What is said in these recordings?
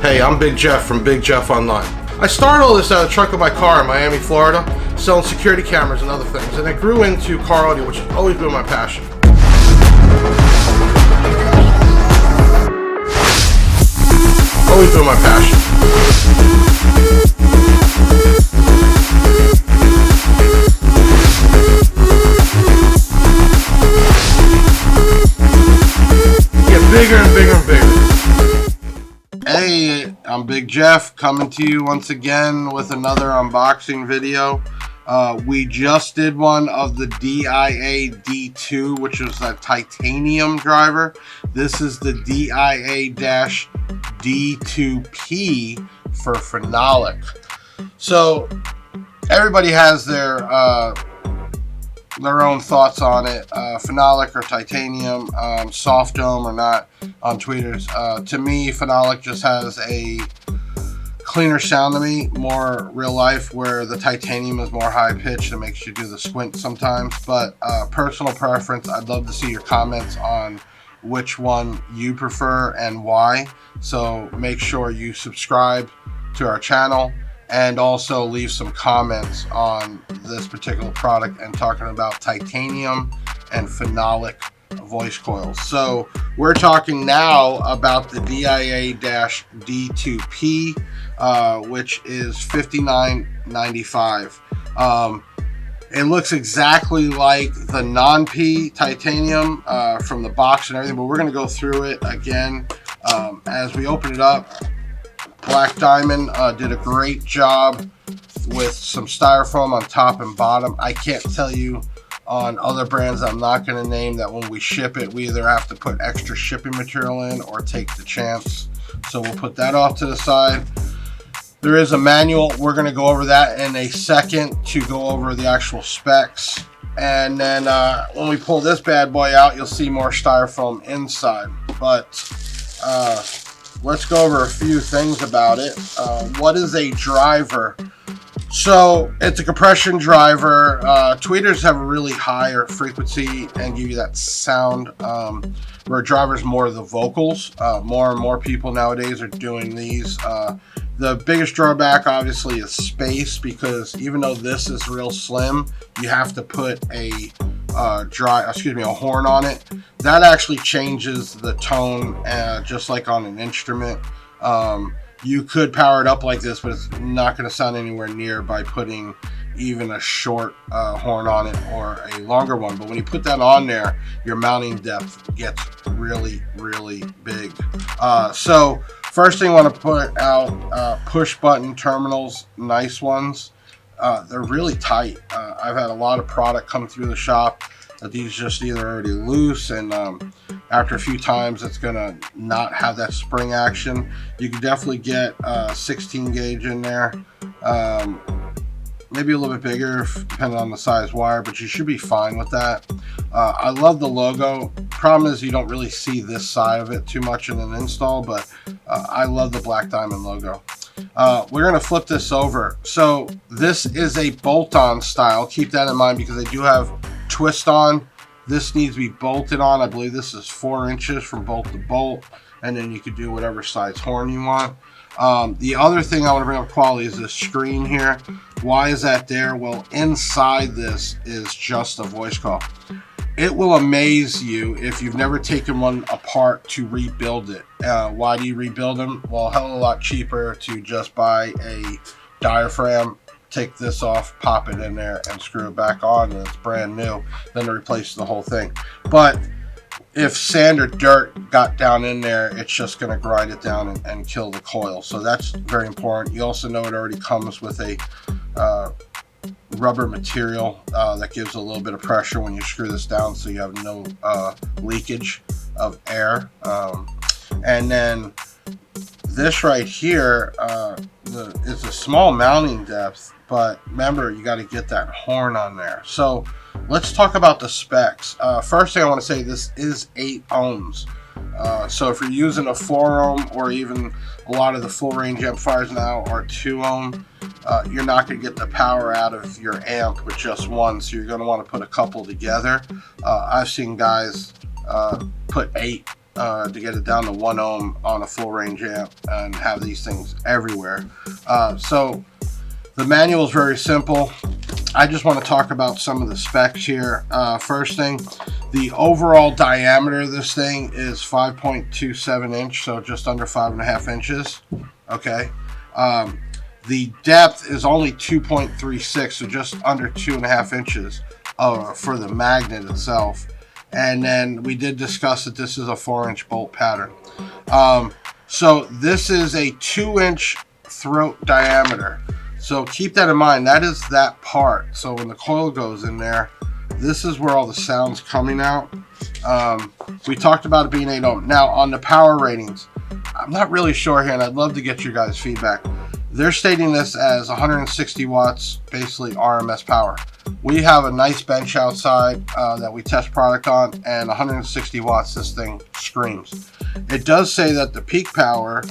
Hey, I'm Big Jeff from Big Jeff Online. I started all this out of the trunk of my car in Miami, Florida, selling security cameras and other things, and it grew into car audio, which has always been my passion. Always been my passion. Get bigger and bigger and bigger. Hey, I'm Big Jeff coming to you once again with another unboxing video. We just did one of the DIA D2, which is a titanium driver. This is the DIA-D2P for phenolic. So everybody has their own thoughts on it. Phenolic or titanium, soft dome or not on tweeters. To me, phenolic just has a cleaner sound to me, more real life, where the titanium is more high pitched and makes you do the squint sometimes. But personal preference, I'd love to see your comments on which one you prefer and why. So make sure you subscribe to our channel and also leave some comments on this particular product and talking about titanium and phenolic voice coils. So we're talking now about the DIA-D2P, which is $59.95. It looks exactly like the non-P titanium from the box and everything, but we're going to go through it again as we open it up. Black Diamond did a great job with some styrofoam on top and bottom. I can't tell you on other brands I'm not going to name that when we ship it, we either have to put extra shipping material in or take the chance. So we'll put that off to the side. There is a manual. We're going to go over that in a second to go over the actual specs. And then when we pull this bad boy out, you'll see more styrofoam inside. But let's go over a few things about it. What is a driver? So it's a compression driver. Tweeters have a really higher frequency and give you that sound, where a driver's more of the vocals. More and more people nowadays are doing these. The biggest drawback obviously is space, because even though this is real slim, you have to put a horn on it. That actually changes the tone, just like on an instrument. You could power it up like this, but it's not going to sound anywhere near by putting even a short horn on it or a longer one. But when you put that on there, your mounting depth gets really, really big. So first thing I want to put out, push button terminals, nice ones. They're really tight. I've had a lot of product come through the shop that these just either already loose, and after a few times it's gonna not have that spring action. You can definitely get 16 gauge in there, maybe a little bit bigger depending on the size wire, but you should be fine with that. I love the logo. Problem is you don't really see this side of it too much in an install, but I love the Black Diamond logo. We're gonna flip this over. So this is a bolt-on style. Keep that in mind because they do have twist on. This needs to be bolted on. I believe this is 4 inches from bolt to bolt, and then you could do whatever size horn you want. The other thing I want to bring up quality is this screen here. Why is that there? Well, inside this is just a voice call. It will amaze you if you've never taken one apart to rebuild it. Why do you rebuild them? Well, a hell of a lot cheaper to just buy a diaphragm, take this off, pop it in there, and screw it back on, and it's brand new, then to replace the whole thing. But if sand or dirt got down in there, it's just going to grind it down and kill the coil. So that's very important. You also know it already comes with a rubber material that gives a little bit of pressure when you screw this down, so you have no leakage of air. And then this right here is a small mounting depth, but remember, you got to get that horn on there. So let's talk about the specs. First thing I want to say, this is 8 ohms. So if you're using a 4 ohm, or even a lot of the full range amplifiers now are 2 ohm, you're not going to get the power out of your amp with just one. So you're going to want to put a couple together. I've seen guys put 8 to get it down to 1 ohm on a full range amp and have these things everywhere. So the manual is very simple. I just want to talk about some of the specs here. First thing, the overall diameter of this thing is 5.27 inch, so just under 5.5 inches. Okay. The depth is only 2.36, so just under 2.5 inches for the magnet itself. And then we did discuss that this is a 4-inch bolt pattern. So this is a 2-inch throat diameter. So keep that in mind. That is that part. So when the coil goes in there, this is where all the sound's coming out. We talked about it being 8 ohm. Now on the power ratings, I'm not really sure here, and I'd love to get your guys' feedback. They're stating this as 160 watts, basically RMS power. We have a nice bench outside that we test product on, and 160 watts, this thing screams. It does say that the peak power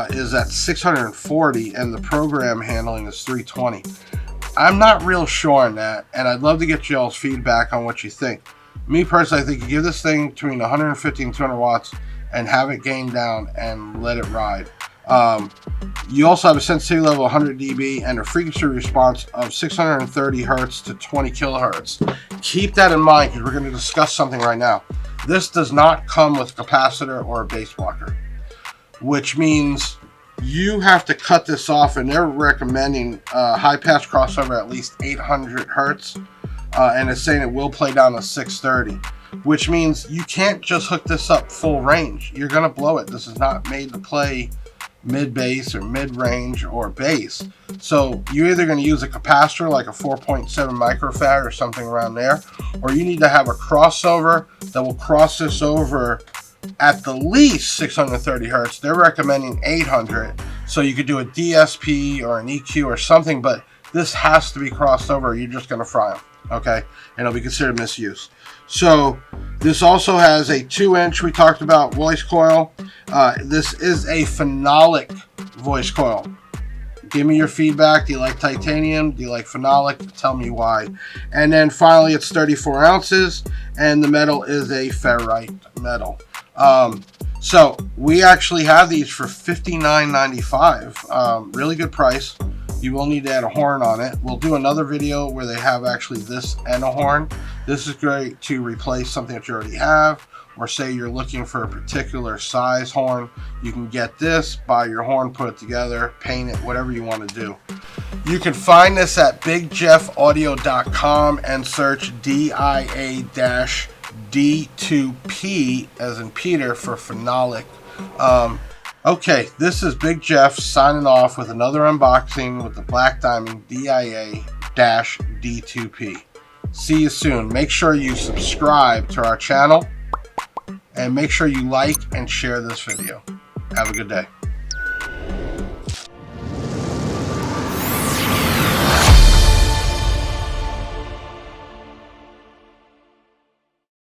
is at 640 and the program handling is 320. I'm not real sure on that, and I'd love to get y'all's feedback on what you think. Me personally, I think you give this thing between 150 and 200 watts and have it gain down and let it ride. You also have a sensitivity level of 100 dB and a frequency response of 630 hertz to 20 kilohertz. Keep that in mind because we're going to discuss something right now. This does not come with a capacitor or a bass blocker, which means you have to cut this off, and they're recommending high pass crossover at least 800 hertz, and it's saying it will play down to 630, which means you can't just hook this up full range. You're going to blow it. This is not made to play mid bass or mid range or bass. So you're either going to use a capacitor like a 4.7 microfarad or something around there, or you need to have a crossover that will cross this over at the least 630 hertz. They're recommending 800, so you could do a DSP or an EQ or something, but this has to be crossed over or you're just going to fry them, okay? And it'll be considered misuse. So this also has a 2-inch, we talked about, voice coil. This is a phenolic voice coil. Give me your feedback. Do you like titanium? Do you like phenolic? Tell me why. And then finally, it's 34 ounces, and the metal is a ferrite metal. So we actually have these for $59.95. Really good price. You will need to add a horn on it. We'll do another video where they have actually this and a horn. This is great to replace something that you already have, or say you're looking for a particular size horn. You can get this, buy your horn, put it together, paint it, whatever you want to do. You can find this at bigjeffaudio.com and search DIA-D2P as in Peter for phenolic. Okay, this is Big Jeff signing off with another unboxing with the Black Diamond DIA-D2P. See you soon. Make sure you subscribe to our channel and make sure you like and share this video. Have a good day.